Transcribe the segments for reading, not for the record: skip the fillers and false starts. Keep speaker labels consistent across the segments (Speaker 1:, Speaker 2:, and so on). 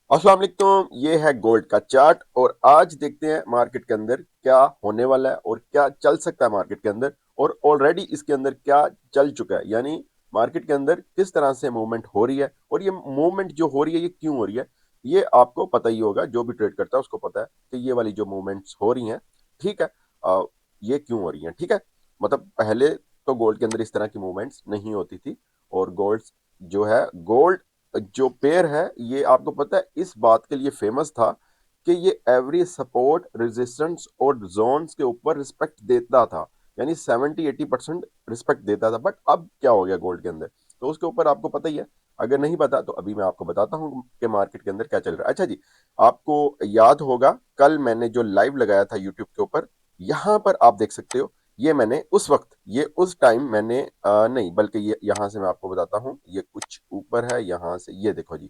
Speaker 1: अस्सलाम वालेकुम, ये है गोल्ड का चार्ट और आज देखते हैं मार्केट के अंदर क्या होने वाला है और क्या चल सकता है मार्केट के अंदर और ऑलरेडी इसके अंदर क्या चल चुका है। यानी मार्केट के अंदर किस तरह से मूवमेंट हो रही है और ये मूवमेंट जो हो रही है ये क्यों हो रही है। ये आपको पता ही होगा, जो भी ट्रेड करता है उसको पता है कि ये वाली जो मूवमेंट्स हो रही हैं, ठीक है, ये क्यों हो रही हैं। ठीक है, मतलब पहले तो गोल्ड के अंदर इस तरह की मूवमेंट्स नहीं होती थी और गोल्ड जो है, गोल्ड जो पेयर है, ये आपको पता है इस बात के लिए फेमस था कि ये एवरी सपोर्ट रेजिस्टेंस और जोन्स के ऊपर रिस्पेक्ट देता था। यानी 70-80% रिस्पेक्ट देता था। बट अब क्या हो गया गोल्ड के अंदर, तो उसके ऊपर आपको पता ही है। अगर नहीं पता तो अभी मैं आपको बताता हूँ कि मार्केट के अंदर क्या चल रहा है। अच्छा जी, आपको याद होगा कल मैंने जो लाइव लगाया था यूट्यूब के ऊपर, यहां पर आप देख सकते हो। ये मैंने उस वक्त, ये उस टाइम मैंने नहीं, बल्कि ये यहां से मैं आपको बताता हूँ, ये कुछ ऊपर है, यहां से ये देखो जी।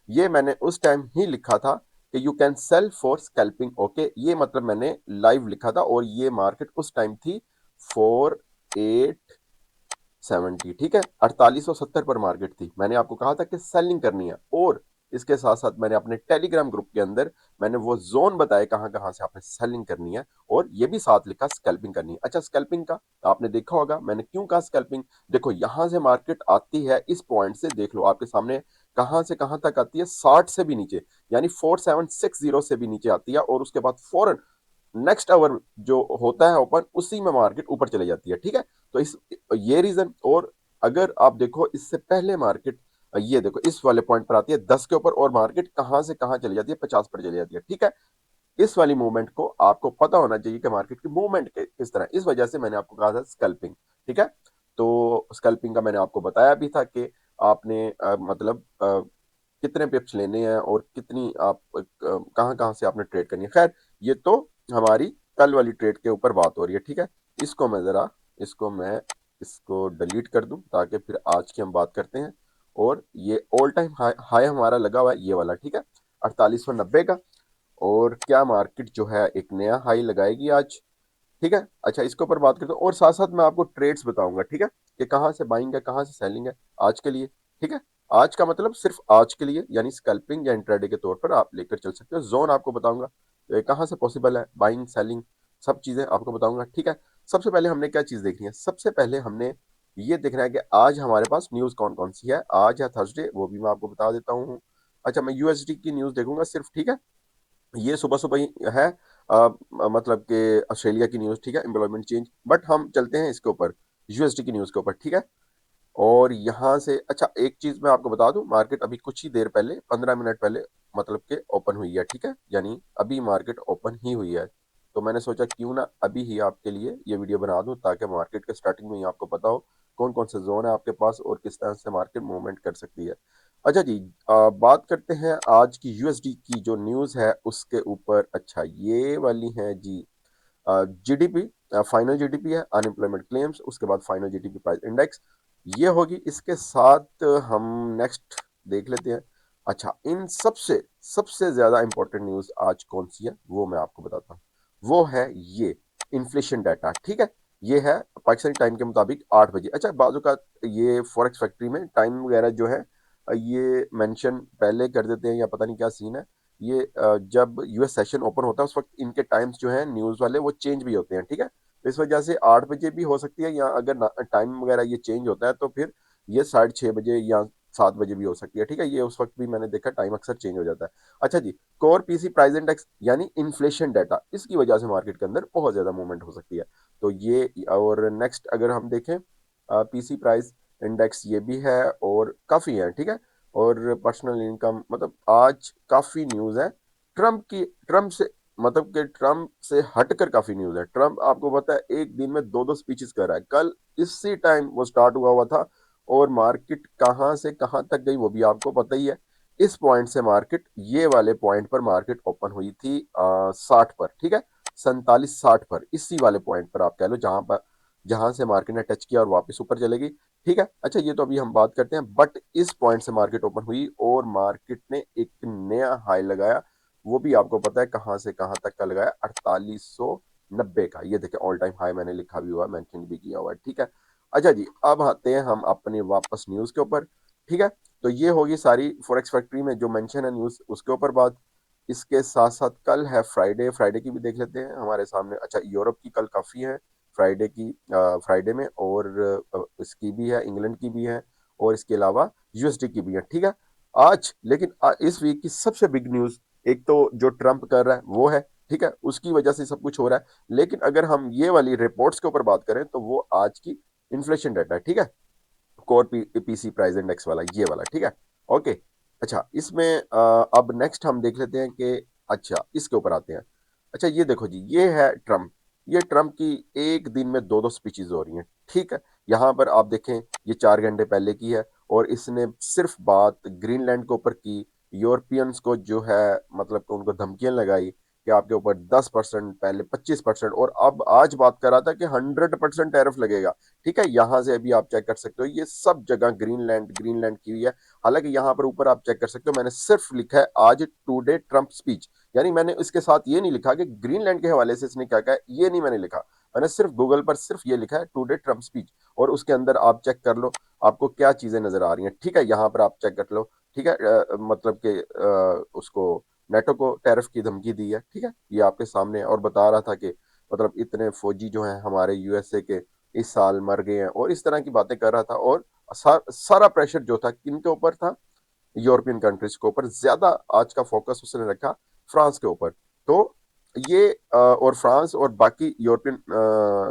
Speaker 1: ये मैंने उस टाइम ही लिखा था कि you can sell for scalping. Okay, ये मतलब मैंने लाइव लिखा था और ये मार्केट उस टाइम थी 4870। ठीक है, 4870 पर मार्केट थी। मैंने आपको कहा था कि सेलिंग करनी है और इसके साथ साथ मैंने अपने टेलीग्राम ग्रुप के अंदर मैंने वो जोन बताए कहां कहां से आपने सेलिंग करनी है और ये भी साथ लिखा स्कैल्पिंग करनी है। अच्छा, स्कैल्पिंग का आपने देखा होगा मैंने क्यों कहा स्कैल्पिंग। देखो यहां से मार्केट आती है, इस पॉइंट से देख लो आपके सामने कहां से कहां तक आती है, 60 से भी नीचे, यानी 4760 से भी नीचे आती है और उसके बाद फौरन नेक्स्ट आवर जो होता है ओपन, उसी में मार्केट ऊपर चले जाती है। ठीक है, तो इस ये रीजन। और अगर आप देखो इससे पहले मार्केट, ये देखो इस वाले पॉइंट पर आती है 10 के ऊपर और मार्केट कहां से कहां चली जाती है, 50 पर चली जाती है। ठीक है, इस वाली मूवमेंट को आपको पता होना चाहिए कि मार्केट की मूवमेंट किस तरह, इस वजह से मैंने आपको कहा था स्कल्पिंग। ठीक है, तो स्कल्पिंग का मैंने आपको बताया भी था कि आपने मतलब कितने पिप्स लेने हैं और कितनी आप कहां कहां से आपने ट्रेड करनी है। खैर, ये तो हमारी कल वाली ट्रेड के ऊपर बात हो रही है। ठीक है, इसको मैं जरा, इसको मैं इसको डिलीट कर दूं ताकि फिर आज की हम बात करते हैं। और ये ऑल टाइम हाई हाई हमारा लगा हुआ है ये वाला, ठीक है, 4890 का। और क्या मार्केट जो है एक नया हाई लगाएगी आज। ठीक है, अच्छा इसके ऊपर बात करते हैं और साथ साथ मैं आपको ट्रेड्स बताऊंगा। ठीक है, कि कहाँ से बाइंग है कहाँ से सेलिंग है आज के लिए। ठीक है, आज का मतलब सिर्फ आज के लिए, यानी स्कैल्पिंग या इंट्राडे के तौर पर आप लेकर चल सकते हो। जोन आपको बताऊंगा कहाँ से पॉसिबल है बाइंग सेलिंग, सब चीजें आपको बताऊंगा। ठीक है, सबसे पहले हमने क्या चीज देखनी है, सबसे पहले हमने ये देखना है कि आज हमारे पास न्यूज कौन कौन सी है। आज है थर्सडे, वो भी मैं आपको बता देता हूँ। अच्छा, मैं यूएसडी की न्यूज देखूंगा सिर्फ। ठीक है, ये सुबह सुबह ही है, मतलब कि ऑस्ट्रेलिया की न्यूज़। ठीक है, एम्प्लॉयमेंट चेंज। बट हम चलते हैं इसके ऊपर, यूएसडी की न्यूज़ के ऊपर। ठीक है, और यहाँ से अच्छा एक चीज़ मैं आपको बता दूं, मार्केट अभी कुछ ही देर पहले, 15 मिनट पहले मतलब के ओपन हुई है। ठीक है, यानी अभी मार्केट ओपन ही हुई है। तो मैंने सोचा क्यों ना अभी ही आपके लिए ये वीडियो बना दूं ताकि मार्केट के स्टार्टिंग में ही आपको पता हो कौन कौन से जोन है आपके पास और किस तरह से मार्केट मूवमेंट कर सकती है। अच्छा जी, बात करते हैं आज की यूएसडी की जो न्यूज़ है उसके ऊपर। अच्छा, ये वाली है जी, जीडीपी, फाइनल जीडीपी है, अनएम्प्लॉयमेंट क्लेम्स, उसके बाद फाइनल जीडीपी प्राइस इंडेक्स, ये होगी। इसके साथ हम नेक्स्ट देख लेते हैं। अच्छा, इन सबसे सबसे ज्यादा इंपॉर्टेंट न्यूज़ आज कौन सी है वो मैं आपको बताता हूँ। वो है ये इन्फ्लेशन डाटा। ठीक है, ये है पाकिस्तानी टाइम के मुताबिक 8 बजे। अच्छा, बाजू का ये फॉरेक्स फैक्ट्री में टाइम वगैरह जो है ये मेंशन पहले कर देते हैं या पता नहीं क्या सीन है। ये जब यूएस सेशन ओपन होता है उस वक्त इनके टाइम्स जो है न्यूज़ वाले वो चेंज भी होते हैं। ठीक है, तो इस वजह से 8 बजे भी हो सकती है, या अगर टाइम वगैरह ये चेंज होता है तो फिर ये 6:30 बजे या 7 बजे भी हो सकती है। ठीक है, ये उस वक्त भी मैंने देखा टाइम अक्सर चेंज हो जाता है। अच्छा जी, कोर पीसी प्राइस इंडेक्स यानी इन्फ्लेशन डाटा, इसकी वजह से मार्केट के अंदर बहुत ज्यादा मूवमेंट हो सकती है। तो ये, और नेक्स्ट अगर हम देखें पीसी प्राइस इंडेक्स, ये भी है और काफी है। ठीक है, और पर्सनल इनकम, मतलब आज काफी न्यूज है। ट्रम्प से, मतलब कि ट्रम्प से हटकर काफी न्यूज है। ट्रम्प आपको पता है एक दिन में दो दो स्पीचेस कर रहा है। कल इसी टाइम वो स्टार्ट हुआ हुआ था और मार्केट कहां से कहां तक गई वो भी आपको पता ही है। इस पॉइंट से मार्केट, ये वाले पॉइंट पर मार्केट ओपन हुई थी 60 पर। ठीक है, 4760 पर, इसी वाले पॉइंट पर आप कह लो, जहां से मार्केट ने टच किया और वापस ऊपर चलेगी। ठीक है, अच्छा ये तो अभी हम बात करते हैं, बट इस पॉइंट से मार्केट ओपन हुई और मार्केट ने एक नया हाई लगाया। वो भी आपको पता है कहां से कहां तक का लगाया, 4890 का। ये देखिए ऑल टाइम हाई मैंने लिखा भी हुआ है, मेंशन भी किया हुआ है। ठीक है, अच्छा जी, अब आते हैं हम अपने वापस न्यूज के ऊपर। ठीक है, तो ये होगी सारी फॉरेक्स फैक्ट्री में जो मेंशन है न्यूज़, उसके ऊपर बात। इसके साथ साथ कल है फ्राइडे, फ्राइडे की भी देख लेते हैं हमारे सामने। अच्छा, यूरोप की कल काफ़ी है फ्राइडे की, फ्राइडे में, और इसकी भी है, इंग्लैंड की भी है, और इसके अलावा यूएसडी की भी है, ठीक है। आज लेकिन इस वीक की सबसे बिग न्यूज़, एक तो जो ट्रम्प कर रहा है वो है, ठीक है, उसकी वजह से सब कुछ हो रहा है। लेकिन अगर हम ये वाली रिपोर्ट्स के ऊपर बात करें तो वो आज की इन्फ्लेशन डाटा है, ठीक है, कोर पीसी प्राइस इंडेक्स वाला, ये वाला, ठीक है। ओके। अच्छा, इसमें अब नेक्स्ट हम देख लेते हैं कि, अच्छा इसके ऊपर आते हैं। अच्छा, ये देखो जी, ये है ट्रम्प। ये ट्रम्प की एक दिन में दो दो स्पीचेस हो रही हैं, ठीक है। यहाँ पर आप देखें, ये 4 घंटे पहले की है, और इसने सिर्फ बात ग्रीनलैंड के ऊपर की, यूरोपियंस को जो है मतलब कि उनको धमकियां लगाई कि आपके ऊपर 10%, पहले 25%, और अब आज बात कर रहा था कि 100% टैरिफ लगेगा, ठीक है। यहां से अभी आप चेक कर सकते हो, ये सब जगह ग्रीनलैंड ग्रीनलैंड की हुई है। हालांकि यहाँ पर ऊपर आप चेक कर सकते हो, मैंने सिर्फ लिखा है आज टुडे ट्रम्प स्पीच, यानी मैंने इसके साथ ये नहीं लिखा कि ग्रीनलैंड के हवाले से इसने क्या कहा, ये नहीं मैंने लिखा। मैंने सिर्फ गूगल पर सिर्फ ये लिखा है टुडे ट्रम्प स्पीच, और उसके अंदर आप चेक कर लो आपको क्या चीजें नजर आ रही हैं, ठीक है। यहाँ पर आप चेक कर लो, ठीक है। मतलब कि उसको नेटो को टैरिफ की धमकी दी है, ठीक है, ये आपके सामने है, और बता रहा था कि मतलब इतने फौजी जो हैं हमारे यूएसए के इस साल मर गए हैं, और इस तरह की बातें कर रहा था। और सारा प्रेशर जो था किनके ऊपर था, यूरोपियन कंट्रीज के ऊपर। ज्यादा आज का फोकस उसने रखा फ्रांस के ऊपर। तो ये और फ्रांस और बाकी यूरोपियन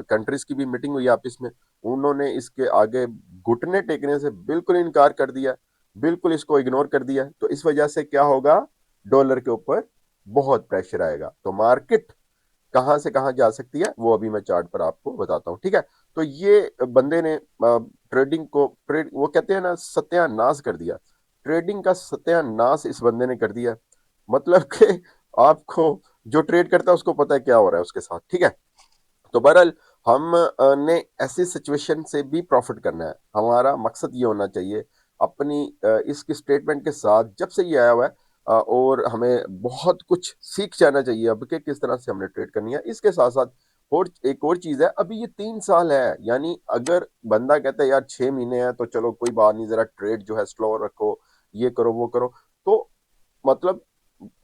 Speaker 1: कंट्रीज की भी मीटिंग हुई आपस में, उन्होंने इसके आगे घुटने टेकने से बिल्कुल इनकार कर दिया, बिल्कुल इसको इग्नोर कर दिया। तो इस वजह से क्या होगा, डॉलर के ऊपर बहुत प्रेशर आएगा। तो मार्केट कहां से कहां जा सकती है वो अभी मैं चार्ट पर आपको बताता हूं, ठीक है। तो ये बंदे ने ट्रेडिंग को, ट्रेड वो कहते हैं ना, सत्यानाश कर दिया। ट्रेडिंग का सत्यानाश इस बंदे ने कर दिया। मतलब कि आपको जो ट्रेड करता है उसको पता है क्या हो रहा है उसके साथ, ठीक है। तो बहरहाल हम ने ऐसी सिचुएशन से भी प्रॉफिट करना है। हमारा मकसद ये होना चाहिए अपनी इसकी स्टेटमेंट के साथ, जब से ये आया हुआ है, और हमें बहुत कुछ सीख जाना चाहिए अब कि किस तरह से हमने ट्रेड करनी है। इसके साथ साथ और एक और चीज है, अभी ये 3 साल है, यानी अगर बंदा कहता है यार 6 महीने हैं तो चलो कोई बात नहीं, जरा ट्रेड जो है स्लो रखो, ये करो वो करो, तो मतलब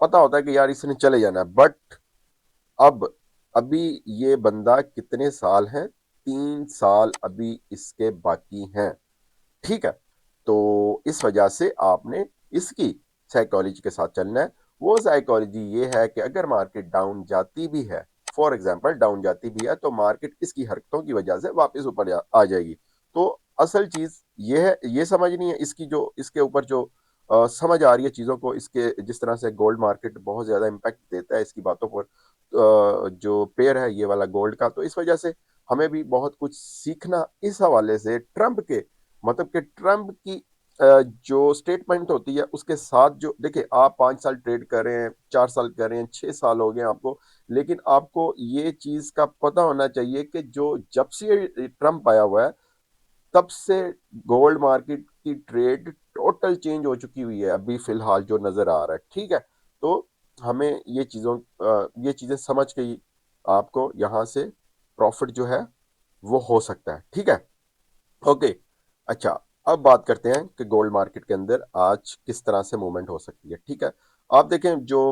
Speaker 1: पता होता है कि यार इसने चले जाना है। बट अब अभी ये बंदा कितने साल हैं, 3 साल अभी इसके बाकी हैं, ठीक है। तो इस वजह से आपने इसकी साइकोलॉजी के साथ चलना है। वो साइकोलॉजी ये है कि अगर मार्केट डाउन जाती भी है, फॉर एग्जांपल डाउन जाती भी है, तो मार्केट इसकी हरकतों की वजह से वापस ऊपर आ जाएगी। तो असल चीज ये है, ये समझनी है इसकी, जो इसके ऊपर जो समझ आ रही है चीजों को, इसके जिस तरह से गोल्ड मार्केट बहुत ज्यादा इम्पैक्ट देता है इसकी बातों पर, जो पेयर है ये वाला गोल्ड का, तो इस वजह से हमें भी बहुत कुछ सीखना इस हवाले से ट्रम्प के, मतलब कि ट्रम्प की जो स्टेटमेंट होती है उसके साथ। जो देखिए, आप 5 साल ट्रेड कर रहे हैं, 4 साल कर रहे हैं, 6 साल हो गए आपको, लेकिन आपको ये चीज का पता होना चाहिए कि जो जब से ये ट्रम्प आया हुआ है तब से गोल्ड मार्केट की ट्रेड टोटल चेंज हो चुकी हुई है अभी फिलहाल जो नजर आ रहा है, ठीक है। तो हमें ये चीजें समझ के ही आपको यहाँ से प्रॉफिट जो है वो हो सकता है, ठीक है। ओके। अच्छा, अब बात करते हैं कि गोल्ड मार्केट के अंदर आज किस तरह से मूवमेंट हो सकती है, ठीक है। आप देखें जो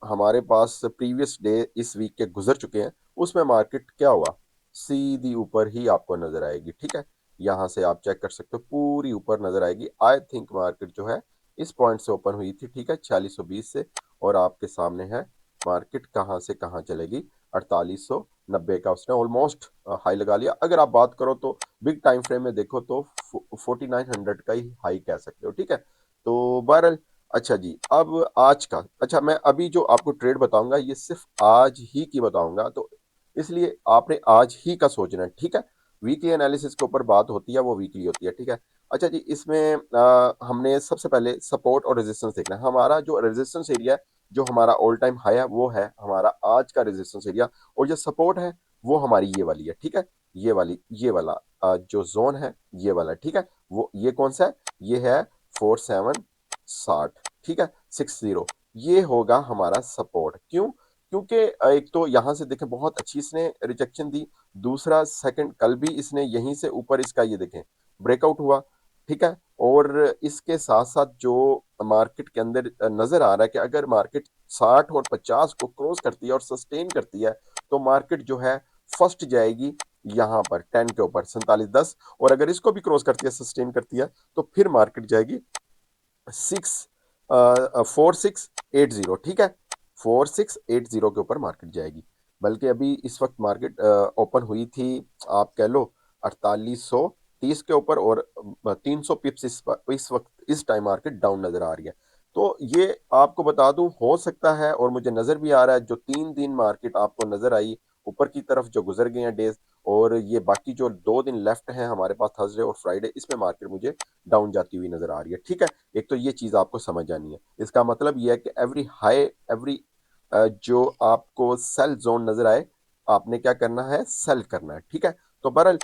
Speaker 1: हमारे पास प्रीवियस डे इस वीक के गुजर चुके हैं, उसमें मार्केट क्या हुआ, सीधी ऊपर ही आपको नजर आएगी, ठीक है। यहां से आप चेक कर सकते हो, पूरी ऊपर नजर आएगी। आई थिंक मार्केट जो है इस पॉइंट से ओपन हुई थी, ठीक है, 4620 से, और आपके सामने है मार्केट कहां से कहां चलेगी, 4890 का उसने ऑलमोस्ट हाई लगा लिया। अगर आप बात करो तो बिग टाइम फ्रेम में देखो तो 4900 का ही हाई कह सकते हो, ठीक है। तो बहरहाल, अच्छा जी, अब आज का, अच्छा मैं अभी जो आपको ट्रेड बताऊंगा ये सिर्फ आज ही की बताऊंगा, तो इसलिए आपने आज ही का सोचना है, ठीक है। वीकली एनालिसिस के ऊपर बात होती है वो वीकली होती है, ठीक है। अच्छा जी, इसमें हमने सबसे पहले सपोर्ट और रेजिस्टेंस देखना है। हमारा जो रेजिस्टेंस एरिया है, जो हमारा ऑल टाइम हाई है, वो है हमारा आज का रेजिस्टेंस एरिया, और जो सपोर्ट है वो हमारी ये वाली है, ठीक है। ये वाला जो जोन है ये वाला, ठीक है। वो ये कौन सा है, ये है 4760, ठीक है, 60, ये होगा हमारा सपोर्ट। क्यों, क्योंकि एक तो यहां से देखें बहुत अच्छी इसने रिजेक्शन दी, दूसरा सेकंड कल भी इसने यहीं से ऊपर इसका ये देखें ब्रेकआउट हुआ, ठीक है। और इसके साथ साथ जो मार्केट के अंदर नजर आ रहा है कि अगर मार्केट 60 और 50 को क्रॉस करती है और सस्टेन करती है तो मार्केट जो है फर्स्ट जाएगी यहाँ पर 10 के ऊपर 47.10, और अगर इसको भी क्रॉस करती है सस्टेन करती है तो फिर मार्केट जाएगी 4680, ठीक है, 4680 के ऊपर मार्केट जाएगी। बल्कि अभी इस वक्त मार्केट ओपन हुई थी, आप कह लो 4830 के ऊपर, और 300 पिप्स इस वक्त इस टाइम मार्केट डाउन नजर आ रही है। तो ये आपको बता दूं, हो सकता है, और मुझे नजर भी आ रहा है, जो 3 दिन मार्केट आपको नजर आई ऊपर की तरफ जो गुजर गए हैं डेज, और ये बाकी जो 2 दिन लेफ्ट हैं हमारे पास, थर्सडे और फ्राइडे, इसमें मार्केट मुझे डाउन जाती हुई नजर आ रही है, ठीक है। एक तो ये चीज आपको समझ आनी है। इसका मतलब ये है कि एवरी हाई, एवरी जो आपको सेल जोन नजर आए, आपने क्या करना है, सेल करना है, ठीक है। तो बहरहाल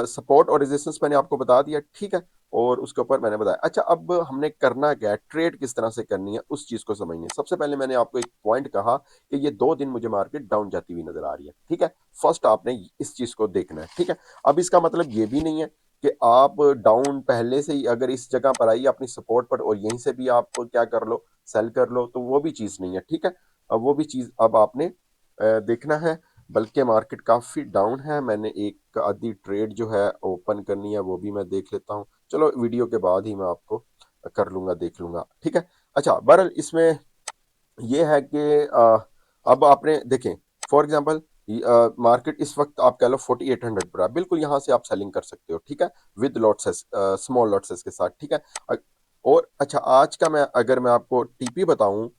Speaker 1: सपोर्ट और रेजिस्टेंस मैंने आपको बता दिया, ठीक है, और उसके ऊपर मैंने बताया। अच्छा, अब हमने करना क्या है, ट्रेड किस तरह से करनी है, उस चीज को समझनी है। सबसे पहले मैंने आपको एक पॉइंट कहा कि ये 2 दिन मुझे मार्केट डाउन जाती हुई नजर आ रही है, ठीक है। फर्स्ट आपने इस चीज को देखना है, ठीक है। अब इसका मतलब ये भी नहीं है कि आप डाउन पहले से ही अगर इस जगह पर आई अपनी सपोर्ट पर और यहीं से भी आप क्या कर लो, सेल कर लो, तो वो भी चीज नहीं है, ठीक है। अब वो भी चीज अब आपने देखना है। बल्कि मार्केट काफी डाउन है, मैंने एक आधी ट्रेड जो है ओपन करनी है, वो भी मैं देख लेता हूँ। चलो वीडियो के बाद ही मैं आपको कर लूंगा, देख लूंगा, ठीक है। अच्छा, बहरहाल इसमें ये है कि अब आपने देखें, फॉर एग्जांपल मार्केट इस वक्त आप कह लो 4800 पर है, बिल्कुल यहाँ से आप सेलिंग कर सकते हो, ठीक है, विद लॉट्स, स्मॉल लॉट्स के साथ, ठीक है। और अच्छा, आज का मैं अगर मैं आपको टीपी बताऊं,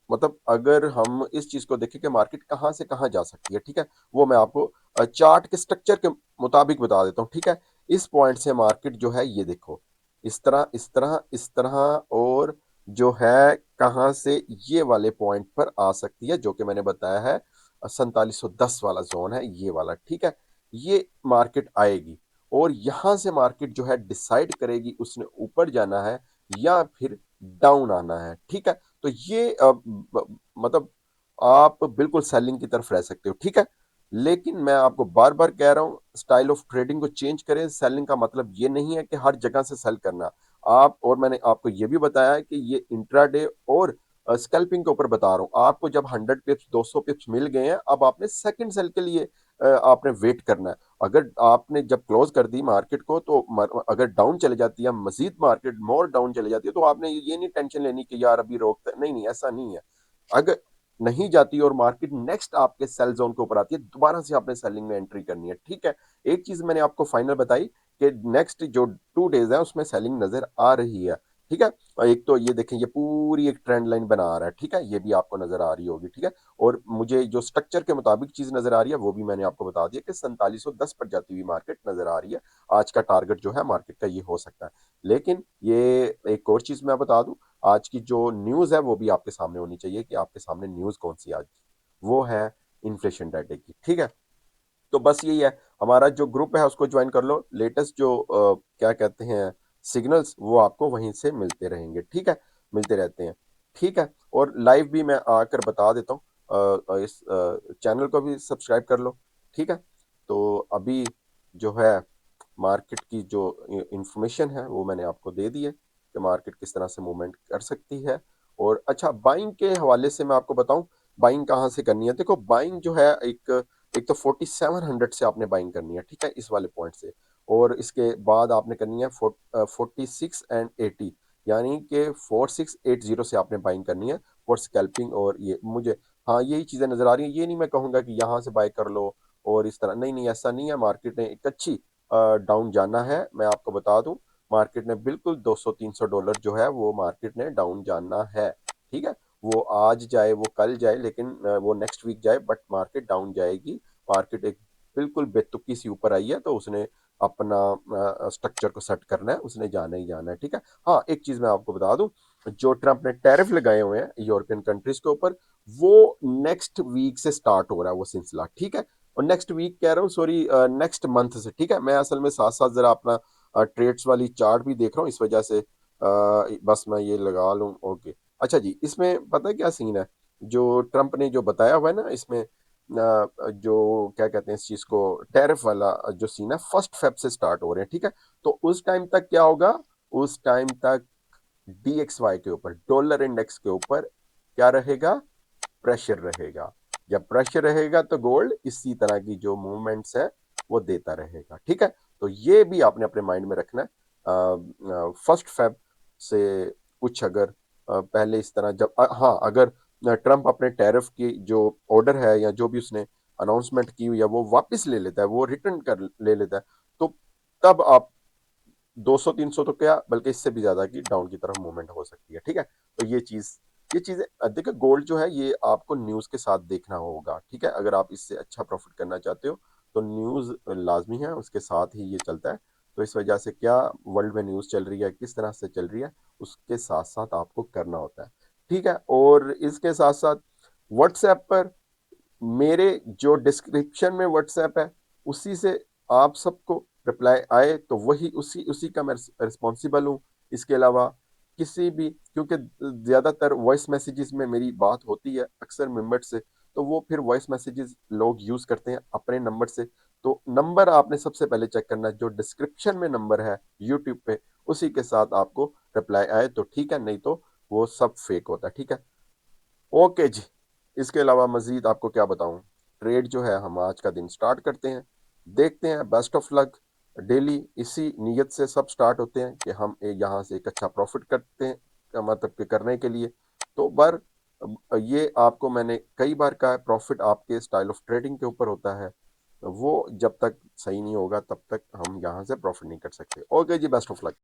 Speaker 1: मतलब अगर हम इस चीज को देखें कि मार्केट कहाँ से कहाँ जा सकती है, ठीक है, वो मैं आपको चार्ट के स्ट्रक्चर के मुताबिक बता देता हूँ, ठीक है। इस पॉइंट से मार्केट जो है, ये देखो, इस तरह इस तरह इस तरह, और जो है कहाँ से ये वाले पॉइंट पर आ सकती है, जो कि मैंने बताया है 4710 वाला जोन है, ये वाला, ठीक है। ये मार्केट आएगी और यहां से मार्केट जो है डिसाइड करेगी उसने ऊपर जाना है या फिर डाउन आना है, ठीक है। तो ये मतलब आप बिल्कुल सेलिंग की तरफ रह सकते हो, ठीक है। लेकिन मैं आपको बार बार कह रहा हूं, स्टाइल ऑफ ट्रेडिंग को चेंज करें। सेलिंग का मतलब ये नहीं है कि हर जगह से सेल करना आप, और मैंने आपको ये भी बताया है कि ये इंट्राडे और स्कैल्पिंग के ऊपर बता रहा हूं आपको। जब 100 पिप्स 200 पिप्स मिल गए हैं, अब आपने सेकंड सेल के लिए आपने वेट करना है। अगर आपने जब क्लोज कर दी मार्केट को, तो अगर डाउन चले जाती है, मजीद मार्केट मोर डाउन चले जाती है, तो आपने ये नहीं टेंशन लेनी कि यार अभी रोकते, नहीं नहीं, ऐसा नहीं है। अगर नहीं जाती और मार्केट नेक्स्ट आपके सेल जोन के ऊपर आती है, दोबारा से आपने सेलिंग में एंट्री करनी है, ठीक है। एक चीज मैंने आपको फाइनल बताई कि नेक्स्ट जो 2 डेज है उसमें सेलिंग नजर आ रही है, ठीक है। और एक तो ये देखें, ये पूरी एक ट्रेंड लाइन बना रहा है, ठीक है, ये भी आपको नजर आ रही होगी, ठीक है। और मुझे जो स्ट्रक्चर के मुताबिक चीज नजर आ रही है, वो भी मैंने आपको बता दिया कि 4710 पर जाती हुई मार्केट नजर आ रही है। आज का टारगेट जो है मार्केट का ये हो सकता है। लेकिन ये एक और चीज मैं बता दूं, आज की जो न्यूज है वो भी आपके सामने होनी चाहिए कि आपके सामने न्यूज कौन सी आज की, वो है इन्फ्लेशन डाटा की, ठीक है। तो बस यही है, हमारा जो ग्रुप है उसको ज्वाइन कर लो। लेटेस्ट जो क्या कहते हैं सिग्नल्स, वो आपको वहीं से मिलते रहेंगे, ठीक है, मिलते रहते हैं, ठीक है। और लाइव भी मैं आकर बता देता हूँ, इस चैनल को भी सब्सक्राइब कर लो, ठीक है। तो अभी जो है मार्केट की जो इंफॉर्मेशन है वो मैंने आपको दे दी है कि मार्केट किस तरह से मूवमेंट कर सकती है। और अच्छा, बाइंग के हवाले से मैं आपको बताऊं, बाइंग कहाँ से करनी है। देखो, बाइंग जो है, एक तो 4700 से आपने बाइंग करनी है, ठीक है, इस वाले पॉइंट से। और इसके बाद आपने करनी है 46 एंड 80, यानी कि 4680 से आपने बाइंग करनी है फॉर स्कैल्पिंग। और ये मुझे, हाँ, यही चीजें नजर आ रही हैं। ये नहीं मैं कहूंगा कि यहाँ से बाय कर लो और इस तरह, नहीं नहीं, ऐसा नहीं है। मार्केट ने एक अच्छी डाउन जाना है, मैं आपको बता दूं, मार्केट ने बिल्कुल $200-300 जो है वो मार्केट ने डाउन जाना है, ठीक है। वो आज जाए, वो कल जाए, लेकिन वो नेक्स्ट वीक जाए, बट मार्केट डाउन जाएगी। मार्केट एक बिल्कुल बेतुकी सी ऊपर आई है, तो उसने अपना स्ट्रक्चर को सेट करना है, उसने जाना ही जाना है, ठीक है। हाँ, एक चीज मैं आपको बता दूं, जो ट्रम्प ने टैरिफ लगाए हुए हैं यूरोपियन कंट्रीज के ऊपर, वो नेक्स्ट वीक से स्टार्ट हो रहा है वो सिलसिला, ठीक है। और नेक्स्ट वीक कह रहा हूँ, सॉरी, नेक्स्ट मंथ से, ठीक है। मैं असल में साथ साथ जरा अपना ट्रेड्स वाली चार्ट भी देख रहा हूँ, इस वजह से बस मैं ये लगा लूँ, ओके। अच्छा जी, इसमें पता है क्या सीन है, जो ट्रंप ने जो बताया हुआ है ना, इसमें जो क्या कहते हैं इस चीज को, टैरिफ वाला जो सीन है 1 फेब से स्टार्ट हो रहे हैं, ठीक है। तो उस टाइम तक क्या होगा, उस टाइम तक DXY के ऊपर, डॉलर इंडेक्स के ऊपर क्या रहेगा, प्रेशर रहेगा। जब प्रेशर रहेगा तो गोल्ड इसी तरह की जो मूवमेंट्स है वो देता रहेगा, ठीक है। तो ये भी आपने अपने माइंड में रखना है। 1 फेब से कुछ अगर पहले इस तरह जब हाँ, अगर ट्रंप अपने टैरिफ की जो ऑर्डर है या जो भी उसने अनाउंसमेंट की हुई है वो वापस ले लेता है, वो रिटर्न कर ले लेता है, तो तब आप 200-300 तो क्या बल्कि इससे भी ज्यादा की डाउन की तरफ मूवमेंट हो सकती है, ठीक है। तो ये चीजें देखिए, गोल्ड जो है ये आपको न्यूज के साथ देखना होगा, ठीक है। अगर आप इससे अच्छा प्रॉफिट करना चाहते हो तो न्यूज लाजमी है, उसके साथ ही ये चलता है। तो इस वजह से क्या वर्ल्ड में न्यूज चल रही है, किस तरह से चल रही है, उसके साथ साथ आपको करना होता है, ठीक है। और इसके साथ साथ व्हाट्सएप पर मेरे जो डिस्क्रिप्शन में व्हाट्सएप है उसी से आप सबको रिप्लाई आए तो वही उसी उसी का मैं रिस्पॉन्सिबल हूँ। इसके अलावा किसी भी, क्योंकि ज्यादातर वॉइस मैसेजेस में मेरी बात होती है अक्सर मेंबर से, तो वो फिर वॉइस मैसेजेस लोग यूज करते हैं अपने नंबर से। तो नंबर आपने सबसे पहले चेक करना है, जो डिस्क्रिप्शन में नंबर है यूट्यूब पे उसी के साथ आपको रिप्लाई आए तो ठीक है, नहीं तो वो सब फेक होता है, ठीक है। ओके जी। इसके अलावा मजीद आपको क्या बताऊं, ट्रेड जो है हम आज का दिन स्टार्ट करते हैं, देखते हैं। Best of luck. डेली इसी नीयत से सब स्टार्ट होते हैं कि हम यहाँ से एक अच्छा प्रॉफिट करते हैं, मतलब कि करने के लिए। तो बार ये आपको मैंने कई बार कहा है, प्रॉफिट आपके स्टाइल ऑफ ट्रेडिंग के ऊपर होता है, वो जब तक सही नहीं होगा तब तक हम यहाँ से प्रॉफिट नहीं कर सकते। ओके जी, बेस्ट ऑफ लक।